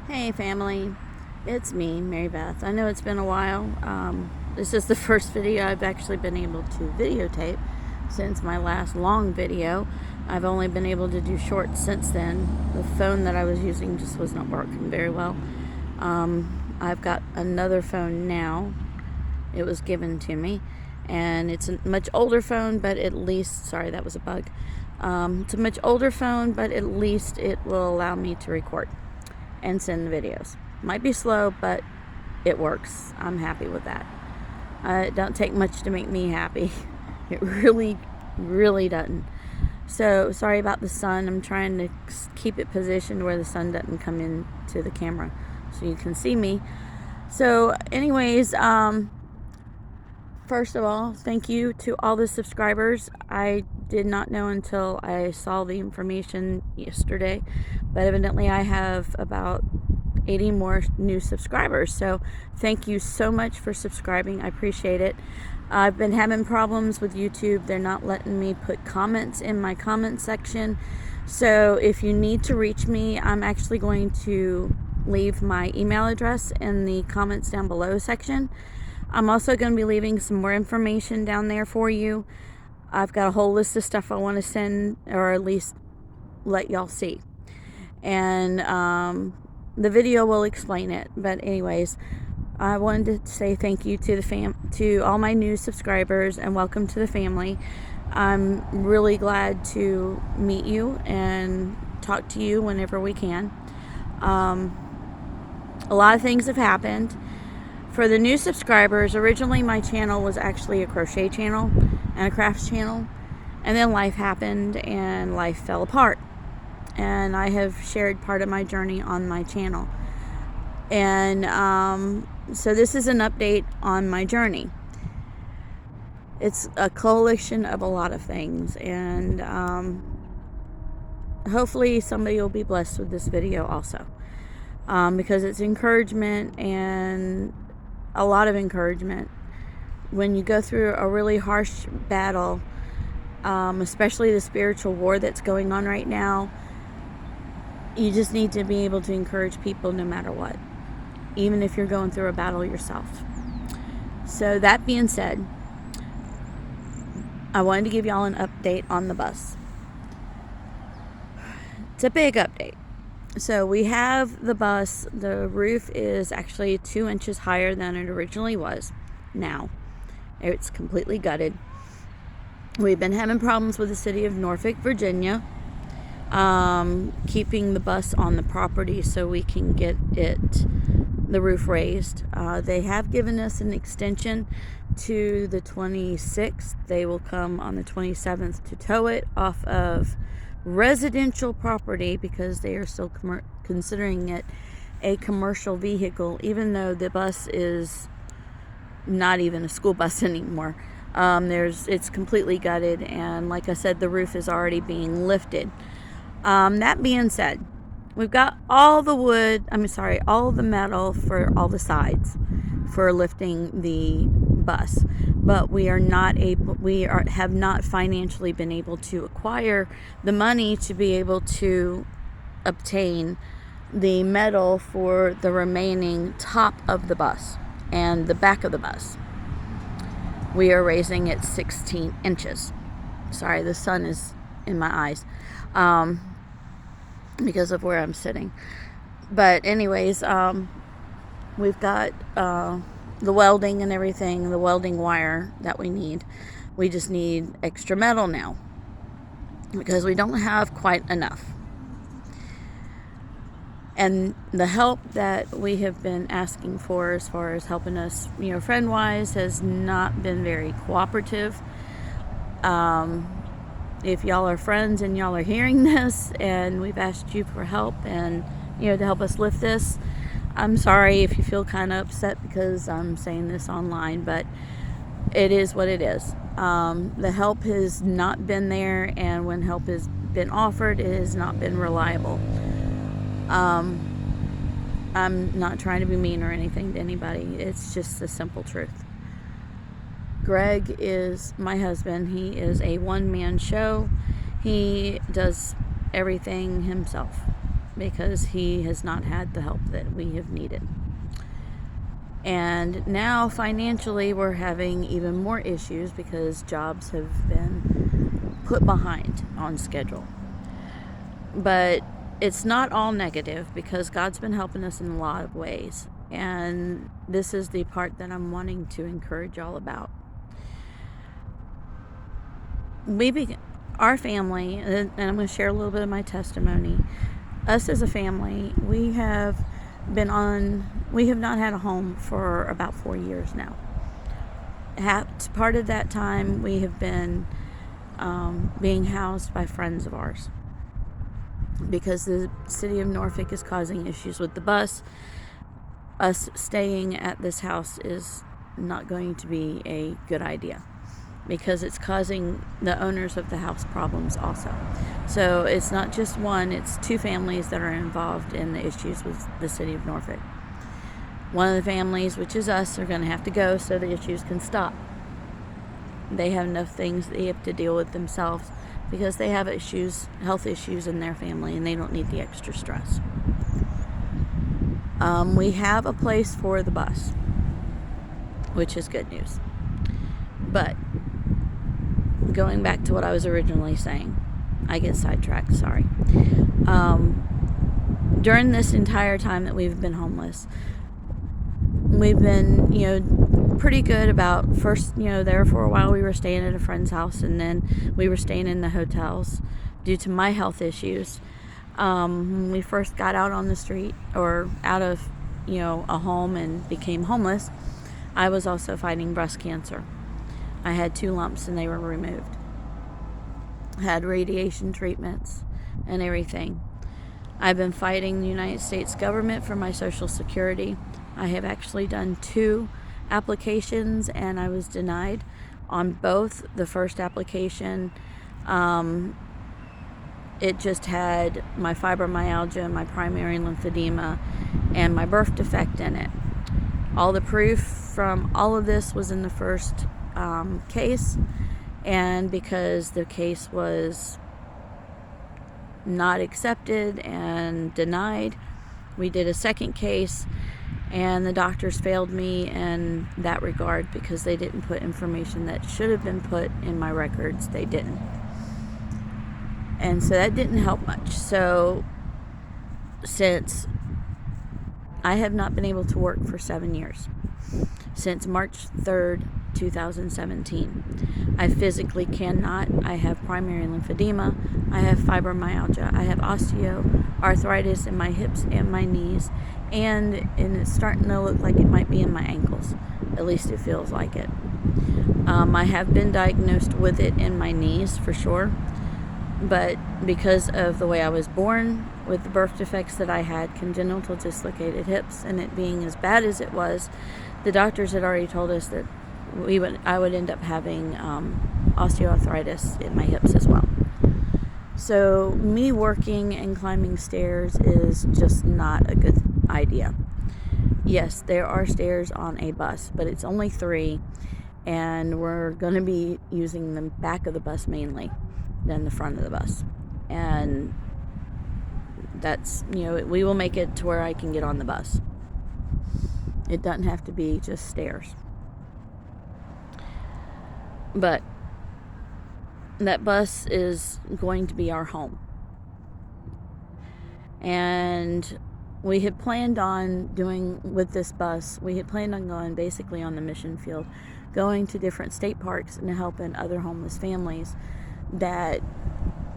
Hey family, it's me, Mary Beth. I know it's been a while. This is the first video I've actually been able to videotape since my last long video. I've only been able to do shorts since then. The phone that I was using just was not working very well. I've got another phone now. It was given to me, and it's a much older phone, but at least, sorry, that was a bug. It's a much older phone, but at least it will allow me to record and send the videos. Might be slow, but it works. I'm happy with that. It don't take much to make me happy. It really doesn't. So sorry about the sun. I'm trying to keep it positioned where the sun doesn't come into the camera so you can see me. So anyways, first of all, thank you to all the subscribers. I did not know until I saw the information yesterday, but evidently I have about 80 more new subscribers. So thank you so much for subscribing. I appreciate it. I've been having problems with YouTube. They're not letting me put comments in my comment section. So if you need to reach me, I'm actually going to leave my email address in the comments down below section. I'm also going to be leaving some more information down there for you. I've got a whole list of stuff I want to send, or at least let y'all see. And the video will explain it. But anyways, I wanted to say thank you to to all my new subscribers and welcome to the family. I'm really glad to meet you and talk to you whenever we can. A lot of things have happened. For the new subscribers, originally my channel was actually a crochet channel and a crafts channel, and then life happened and life fell apart, and I have shared part of my journey on my channel. And so this is an update on my journey. It's a coalition of a lot of things, and hopefully somebody will be blessed with this video also, because it's encouragement, and a lot of encouragement when you go through a really harsh battle, especially the spiritual war that's going on right now. You just need to be able to encourage people no matter what, even if you're going through a battle yourself. So that being said, I wanted to give y'all an update on the bus. It's a big update. So we have the bus. The roof is actually 2 inches higher than it originally was. Now it's completely gutted. We've been having problems with the city of Norfolk, Virginia, keeping the bus on the property so we can get the roof raised. They have given us an extension to the 26th. They will come on the 27th to tow it off of residential property, because they are still considering it a commercial vehicle, even though the bus is not even a school bus anymore. It's completely gutted, and like I said, the roof is already being lifted. That being said, we've got all the metal for all the sides for lifting the bus, but we have not financially been able to acquire the money to be able to obtain the metal for the remaining top of the bus and the back of the bus. We are raising it 16 inches. Sorry, the sun is in my eyes because of where I'm sitting. But anyways, we've got the welding and everything, the welding wire that we need. We just need extra metal now because we don't have quite enough. And the help that we have been asking for, as far as helping us, friend-wise, has not been very cooperative. If y'all are friends and y'all are hearing this and we've asked you for help and, to help us lift this, I'm sorry if you feel kind of upset because I'm saying this online, but it is what it is. The help has not been there, and when help has been offered, it has not been reliable. I'm not trying to be mean or anything to anybody. It's just the simple truth. Greg is my husband. He is a one-man show. He does everything himself. because he has not had the help that we have needed. And now financially we're having even more issues because jobs have been put behind on schedule. But it's not all negative, because God's been helping us in a lot of ways. And this is the part that I'm wanting to encourage y'all about. Our family, and I'm going to share a little bit of my testimony. Us as a family, we have not had a home for about 4 years now. Part of that time we have been being housed by friends of ours, because the city of Norfolk is causing issues with the bus. Us staying at this house is not going to be a good idea, because it's causing the owners of the house problems also. So it's not just one, it's two families that are involved in the issues with the city of Norfolk. One of the families, which is us, are going to have to go so the issues can stop. They have enough things they have to deal with themselves, because they have health issues in their family, and they don't need the extra stress. We have a place for the bus, which is good news. But going back to what I was originally saying, I get sidetracked, sorry. During this entire time that we've been homeless, we've been, pretty good about first, there for a while we were staying at a friend's house, and then we were staying in the hotels due to my health issues. When we first got out on the street, or out of, a home and became homeless, I was also fighting breast cancer. I had 2 lumps and they were removed. Had radiation treatments and everything. I've been fighting the United States government for my Social Security. I have actually done 2 applications, and I was denied on both. The first application, it just had my fibromyalgia, my primary lymphedema, and my birth defect in it. All the proof from all of this was in the first case, and because the case was not accepted and denied, we did a second case, and the doctors failed me in that regard because they didn't put information that should have been put in my records. They didn't. And so that didn't help much. So since I have not been able to work for 7 years, since March 3rd, 2017. I physically cannot. I have primary lymphedema. I have fibromyalgia. I have osteoarthritis in my hips and my knees. And it's starting to look like it might be in my ankles. At least it feels like it. I have been diagnosed with it in my knees for sure. But because of the way I was born, with the birth defects that I had, congenital dislocated hips, and it being as bad as it was, the doctors had already told us that I would end up having osteoarthritis in my hips as well. So me working and climbing stairs is just not a good idea. Yes, there are stairs on a bus, but it's only 3, and we're going to be using the back of the bus mainly than the front of the bus. And that's, we will make it to where I can get on the bus. It doesn't have to be just stairs. But that bus is going to be our home. And we had planned on doing with this bus, we had planned on going basically on the mission field, going to different state parks and helping other homeless families that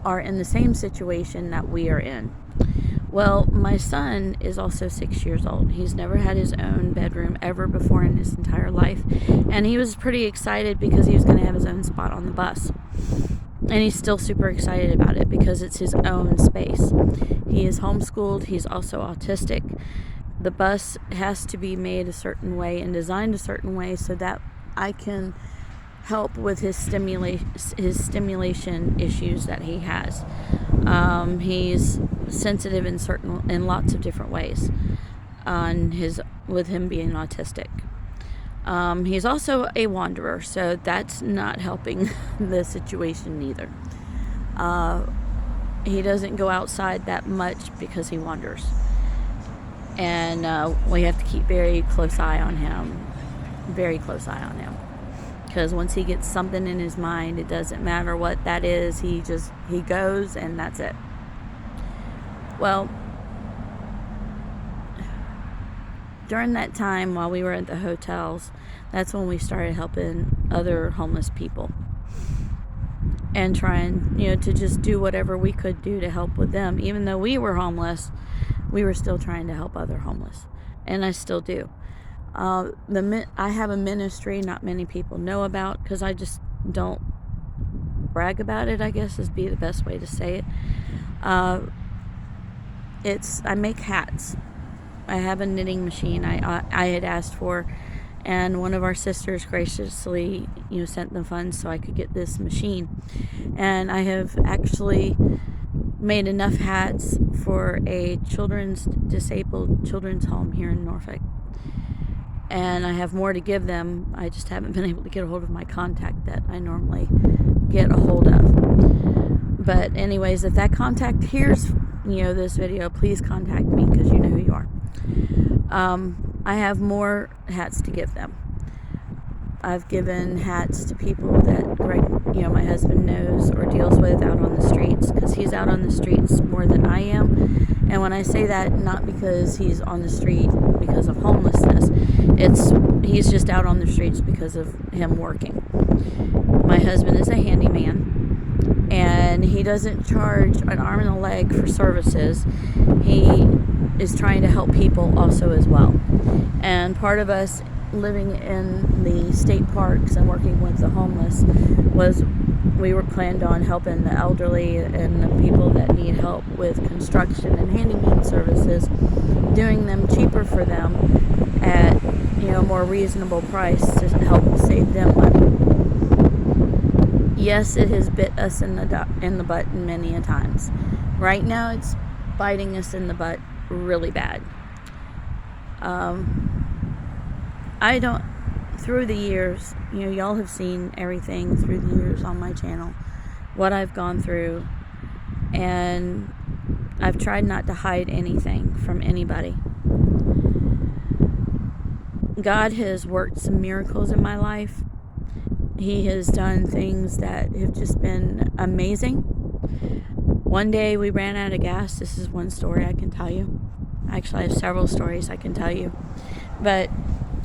are in the same situation that we are in. Well, my son is also 6 years old. He's never had his own bedroom ever before in his entire life. And he was pretty excited because he was going to have his own spot on the bus. And he's still super excited about it because it's his own space. He is homeschooled. He's also autistic. The bus has to be made a certain way and designed a certain way so that I can help with his stimulation issues that he has. He's sensitive in lots of different ways with him being autistic. He's also a wanderer, so that's not helping the situation either. he doesn't go outside that much because he wanders. And we have to keep very close eye on him. Very close eye on him. Because once he gets something in his mind, it doesn't matter what that is. He goes, and that's it. Well, during that time while we were at the hotels, that's when we started helping other homeless people. And trying, to just do whatever we could do to help with them. Even though we were homeless, we were still trying to help other homeless. And I still do. I have a ministry not many people know about because I just don't brag about it, I guess is be the best way to say it. I make hats. I have a knitting machine I had asked for, and one of our sisters graciously sent the funds so I could get this machine. And I have actually made enough hats for a disabled children's home here in Norfolk. And I have more to give them. I just haven't been able to get a hold of my contact that I normally get a hold of. But anyways, if that contact hears this video, please contact me because you know who you are. I have more hats to give them. I've given hats to people that Greg, my husband knows or deals with out on the streets, because he's out on the streets more than I am. And when I say that, not because he's on the street because of homelessness, he's just out on the streets because of him working. My husband is a handyman, and he doesn't charge an arm and a leg for services. He is trying to help people also as well. And part of us living in the state parks and working with the homeless was we were planned on helping the elderly and the people that need help with construction and handyman services, doing them cheaper for them at a more reasonable price to help save them money. Yes, it has bit us in the butt many a times. Right now it's biting us in the butt really bad. Through the years, y'all have seen everything through the years on my channel, what I've gone through, and I've tried not to hide anything from anybody. God has worked some miracles in my life. He has done things that have just been amazing. One day we ran out of gas. This is one story I can tell you. Actually, I have several stories I can tell you. But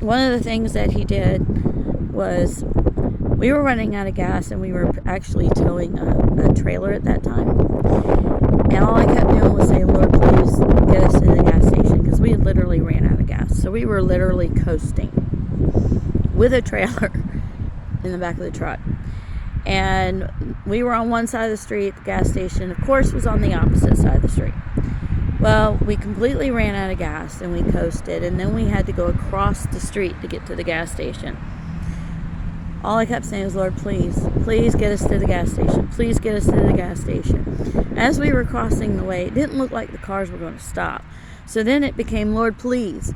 one of the things that he did was we were running out of gas, and we were actually towing a trailer at that time. And all I kept doing was saying, Lord, please get us to the gas station, because we had literally ran out of gas. So we were literally coasting with a trailer in the back of the truck. And we were on one side of the street. The gas station, of course, was on the opposite side of the street. Well, we completely ran out of gas, and we coasted, and then we had to go across the street to get to the gas station. All I kept saying was, Lord, please get us to the gas station. Please get us to the gas station. As we were crossing the way, it didn't look like the cars were going to stop. So then it became, Lord, please,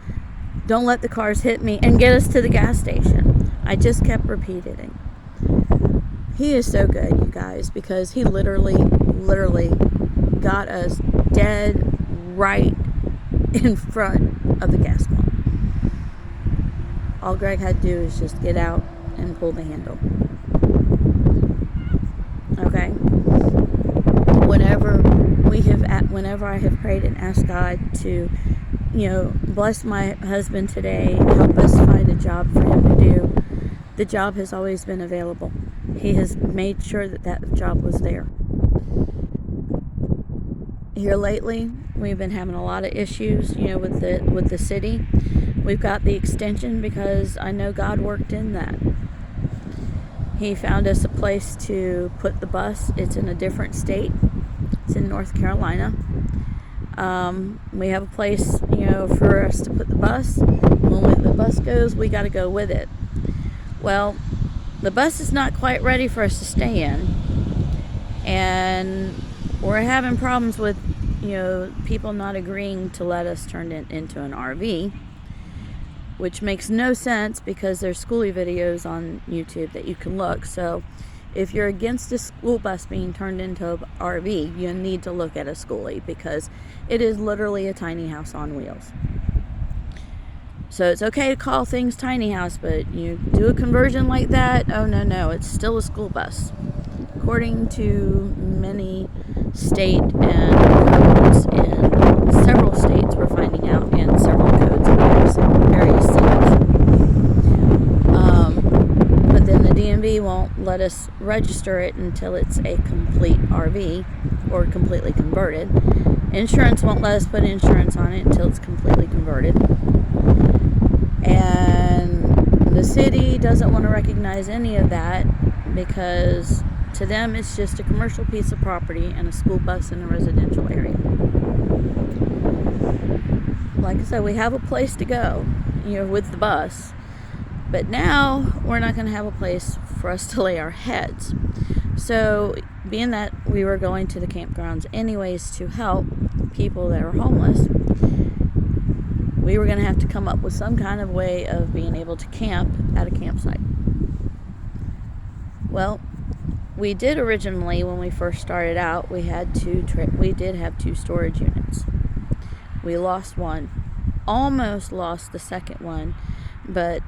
don't let the cars hit me, and get us to the gas station. I just kept repeating it. He is so good, you guys, because he literally got us dead right in front of the gas pump. All Greg had to do is just get out and pull the handle. Okay? Whenever I have prayed and asked God to, bless my husband today, help us find a job for him to do, the job has always been available. He has made sure that job was there. Here lately, we've been having a lot of issues, with the city. We've got the extension because I know God worked in that. He found us a place to put the bus. It's in a different state. It's in North Carolina. We have a place, for us to put the bus. When the bus goes, we got to go with it. Well, the bus is not quite ready for us to stay in. And we're having problems with, people not agreeing to let us turn it into an RV, which makes no sense because there's schoolie videos on YouTube that you can look. So If you're against a school bus being turned into an RV, you need to look at a schoolie, because it is literally a tiny house on wheels. So it's okay to call things tiny house, but you do a conversion like that, oh no, it's still a school bus. According to many state and codes in several states, we're finding out, in several codes in various cities. But then the DMV won't let us register it until it's a complete RV or completely converted. Insurance won't let us put insurance on it until it's completely converted. And the city doesn't want to recognize any of that, because to them it's just a commercial piece of property and a school bus in a residential area. Like I said, we have a place to go, with the bus, but now we're not going to have a place for us to lay our heads. So, being that we were going to the campgrounds anyways to help people that are homeless, we were going to have to come up with some kind of way of being able to camp at a campsite. Well, we did originally, when we first started out, we did have 2 storage units. We lost one, almost lost the second one, but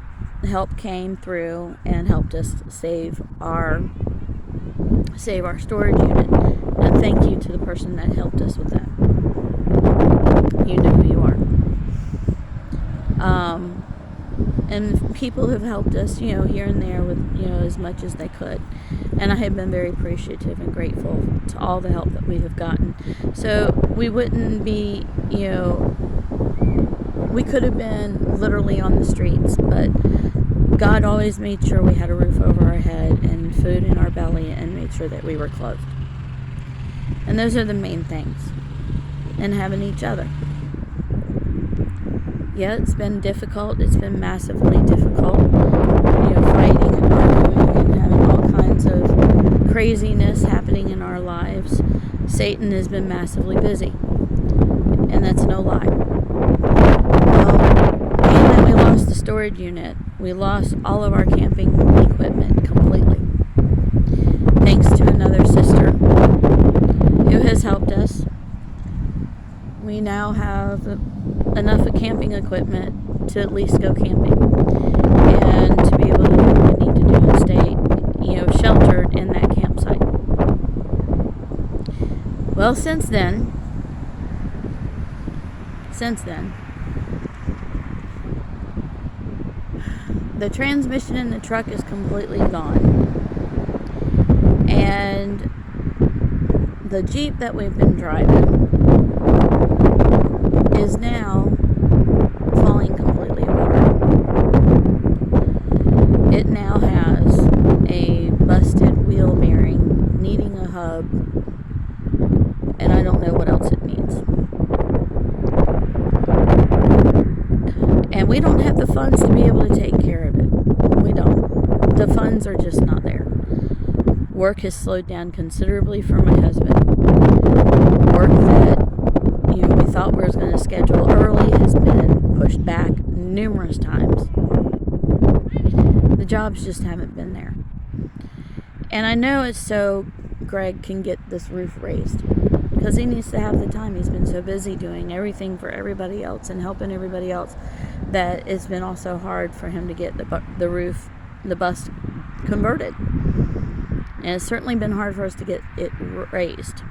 help came through and helped us save our storage unit. And thank you to the person that helped us with that. You know who you are. And people have helped us, here and there with, as much as they could. And I have been very appreciative and grateful to all the help that we have gotten. So we wouldn't be, we could have been literally on the streets, but God always made sure we had a roof over our head and food in our belly, and made sure that we were clothed. And those are the main things. And having each other. Yeah, it's been difficult. It's been massively difficult. Fighting and arguing and having all kinds of craziness happening in our lives. Satan has been massively busy. And that's no lie. Being that we lost the storage unit, we lost all of our camping equipment completely. Thanks to another sister who has helped us. We now have enough camping equipment to at least go camping, and to be able to do what we need to do and stay, sheltered in that campsite. Well, since then, the transmission in the truck is completely gone, and the Jeep that we've been driving is now falling completely apart. It now has a busted wheel bearing, needing a hub, and I don't know what else it needs. And we don't have the funds to be able to take care of it. We don't. The funds are just not there. Work has slowed down considerably for my husband. Work that we thought we was going to schedule early has been pushed back numerous times. The jobs just haven't been there. And I know it's so Greg can get this roof raised, because he needs to have the time. He's been so busy doing everything for everybody else and helping everybody else, that it's been also hard for him to get the bus converted. And it's certainly been hard for us to get it raised.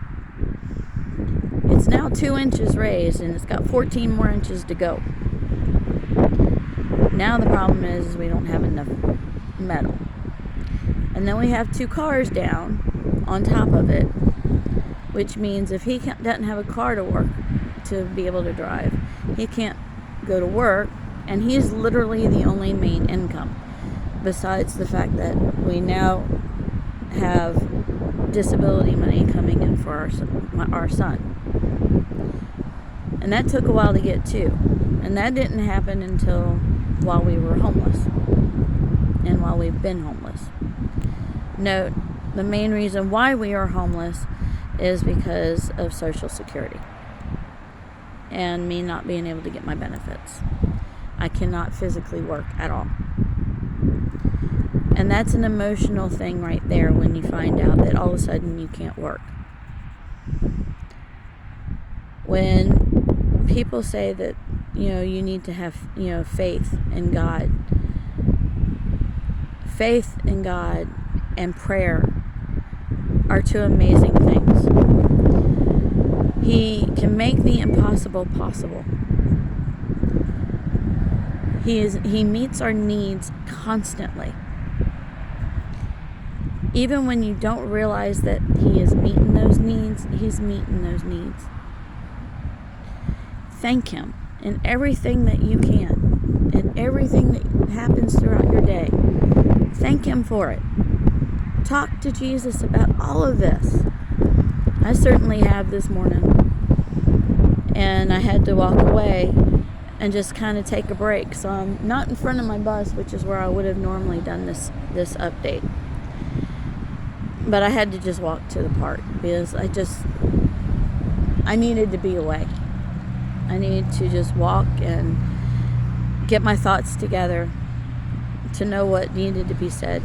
It's now 2 inches raised, and it's got 14 more inches to go. Now the problem is we don't have enough metal. And then we have 2 cars down on top of it, which means if he doesn't have a car to work, to be able to drive, he can't go to work, and he's literally the only main income, besides the fact that we now have disability money coming in for our son. And that took a while to get too. And that didn't happen until while we were homeless, and while we've been homeless. Note, the main reason why we are homeless is because of Social Security and me not being able to get my benefits. I cannot physically work at all. And that's an emotional thing right there when you find out that all of a sudden you can't work. When people say that, you need to have, faith in God. Faith in God and prayer are two amazing things. He can make the impossible possible. He meets our needs constantly. Even when you don't realize that He is meeting those needs, He's meeting those needs. Thank Him in everything that you can, in everything that happens throughout your day. Thank Him for it. Talk to Jesus about all of this. I certainly have this morning. And I had to walk away and just kind of take a break. So I'm not in front of my bus, which is where I would have normally done this update. But I had to just walk to the park because I needed to be away. I needed to just walk and get my thoughts together to know what needed to be said.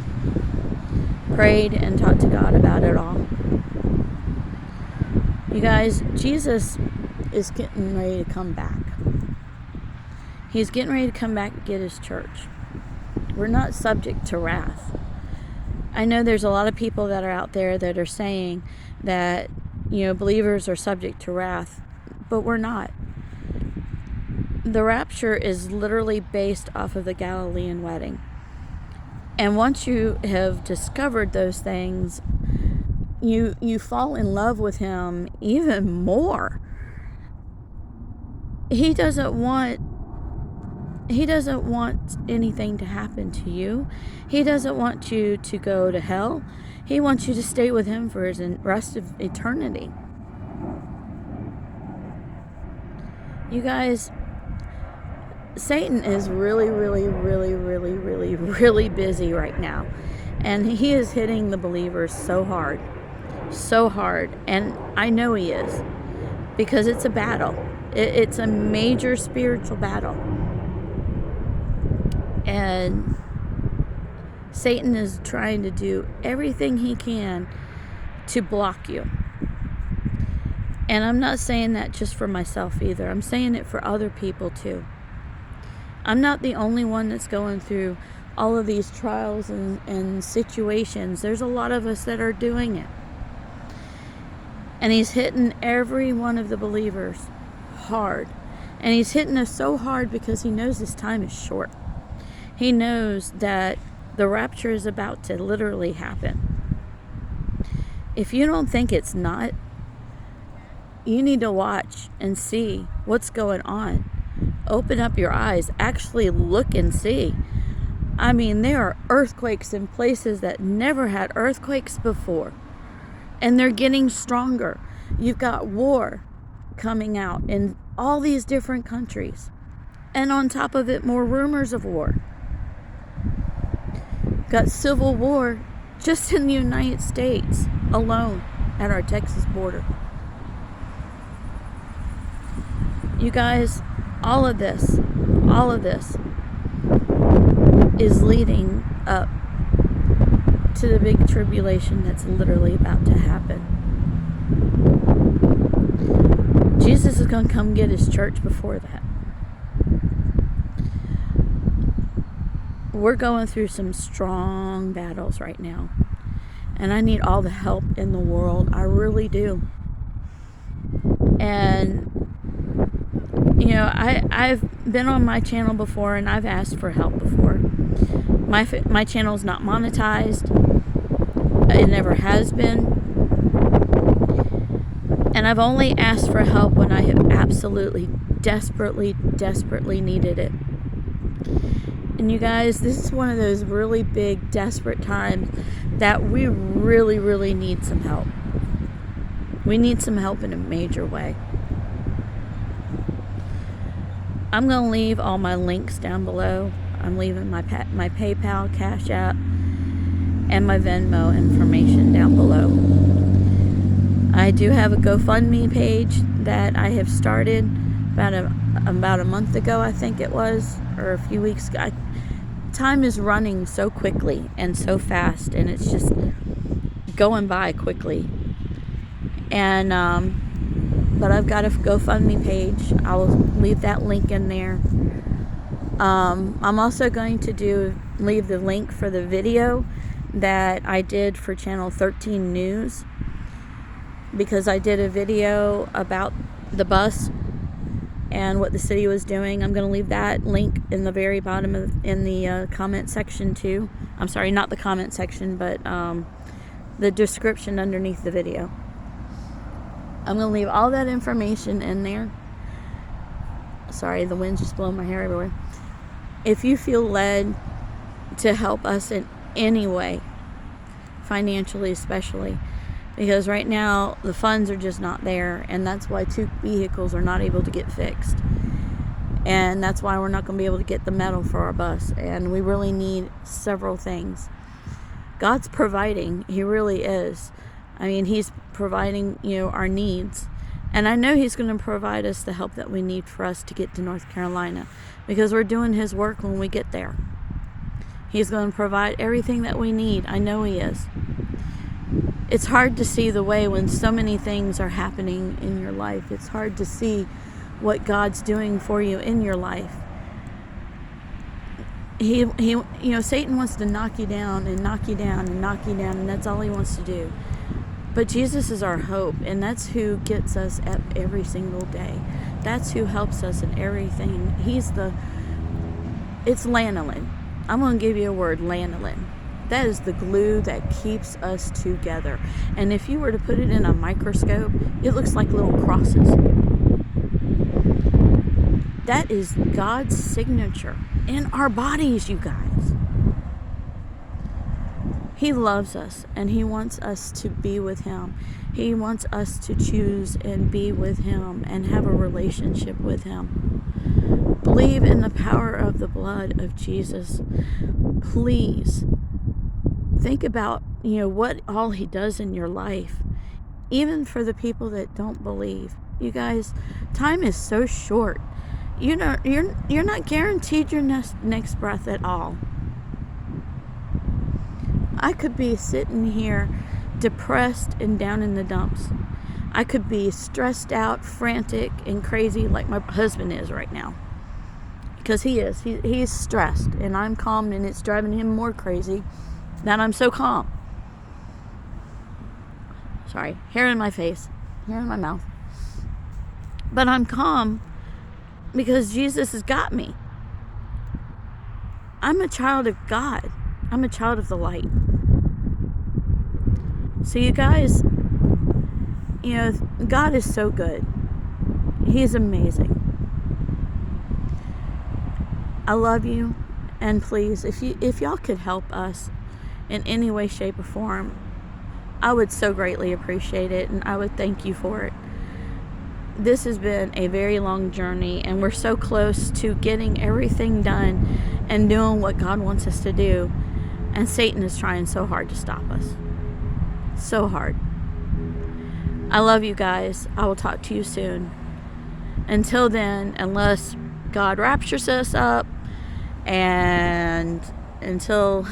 Prayed and talked to God about it all. You guys, Jesus is getting ready to come back. He's getting ready to come back and get His church. We're not subject to wrath. I know there's a lot of people that are out there that are saying that, believers are subject to wrath, but we're not. The rapture is literally based off of the Galilean wedding. And once you have discovered those things, you fall in love with Him even more. He doesn't want anything to happen to you. He doesn't want you to go to hell. He wants you to stay with Him for His rest of eternity. You guys, Satan is really, really, really, really, really, really busy right now. And he is hitting the believers so hard. So hard. And I know he is. Because it's a battle. It's a major spiritual battle. And Satan is trying to do everything he can to block you. And I'm not saying that just for myself either. I'm saying it for other people too. I'm not the only one that's going through all of these trials and situations. There's a lot of us that are doing it. And he's hitting every one of the believers hard. And he's hitting us so hard because he knows his time is short. He knows that the rapture is about to literally happen. If you don't think it's not, you need to watch and see what's going on. Open up your eyes. Actually look and see. I mean, there are earthquakes in places that never had earthquakes before. And they're getting stronger. You've got war coming out in all these different countries. And on top of it, more rumors of war. Got civil war just in the United States alone at our Texas border. You guys, all of this is leading up to the big tribulation that's literally about to happen. Jesus is going to come get his church before that. We're going through some strong battles right now. And I need all the help in the world. I really do. And I've been on my channel before and I've asked for help before. My channel's not monetized. It never has been. And I've only asked for help when I have absolutely, desperately needed it. And you guys, this is one of those really big, desperate times that we really, really need some help. We need some help in a major way. I'm going to leave all my links down below. I'm leaving my PayPal, Cash App, and my Venmo information down below. I do have a GoFundMe page that I have started about a month ago, I think it was, or a few weeks ago. time is running so quickly and so fast, and it's just going by quickly. And but I've got a GoFundMe page. I'll leave that link in there. I'm also going to leave the link for the video that I did for Channel 13 News, because I did a video about the bus and what the city was doing. I'm going to leave that link in the very bottom in the comment section too. I'm sorry, not the comment section, but the description underneath the video. I'm going to leave all that information in there. Sorry, the wind's just blowing my hair everywhere. If you feel led to help us in any way, financially especially, because right now the funds are just not there, and that's why 2 vehicles are not able to get fixed, and that's why we're not going to be able to get the metal for our bus, and we really need several things. God's providing. He really is. I mean, He's providing, our needs, and I know He's going to provide us the help that we need for us to get to North Carolina, because we're doing His work when we get there. He's going to provide everything that we need. I know He is. It's hard to see the way when so many things are happening in your life. It's hard to see what God's doing for you in your life. He Satan wants to knock you down and knock you down and knock you down, and that's all he wants to do. But Jesus is our hope, and that's who gets us up every single day. That's who helps us in everything. It's lanolin. I'm going to give you a word, lanolin. That is the glue that keeps us together. And if you were to put it in a microscope, it looks like little crosses. That is God's signature in our bodies, you guys. He loves us, and He wants us to be with Him. He wants us to choose and be with Him and have a relationship with Him. Believe in the power of the blood of Jesus. Please think about, what all He does in your life, even for the people that don't believe. You guys, time is so short. You're not guaranteed your next breath at all. I could be sitting here depressed and down in the dumps. I could be stressed out, frantic, and crazy like my husband is right now. Because he is. He's stressed, and I'm calm, and it's driving him more crazy that I'm so calm. Sorry, hair in my face, hair in my mouth. But I'm calm because Jesus has got me. I'm a child of God. I'm a child of the light. So you guys, God is so good. He is amazing. I love you, and please, if y'all could help us in any way, shape, or form, I would so greatly appreciate it, and I would thank you for it. This has been a very long journey, and we're so close to getting everything done and doing what God wants us to do, and Satan is trying so hard to stop us. So hard. I love you guys. I will talk to you soon. Until then, unless God raptures us up, and until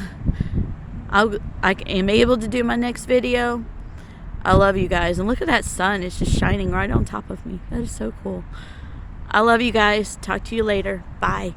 I am able to do my next video, I love you guys. And look at that sun. It's just shining right on top of me. That is so cool. I love you guys. Talk to you later. Bye.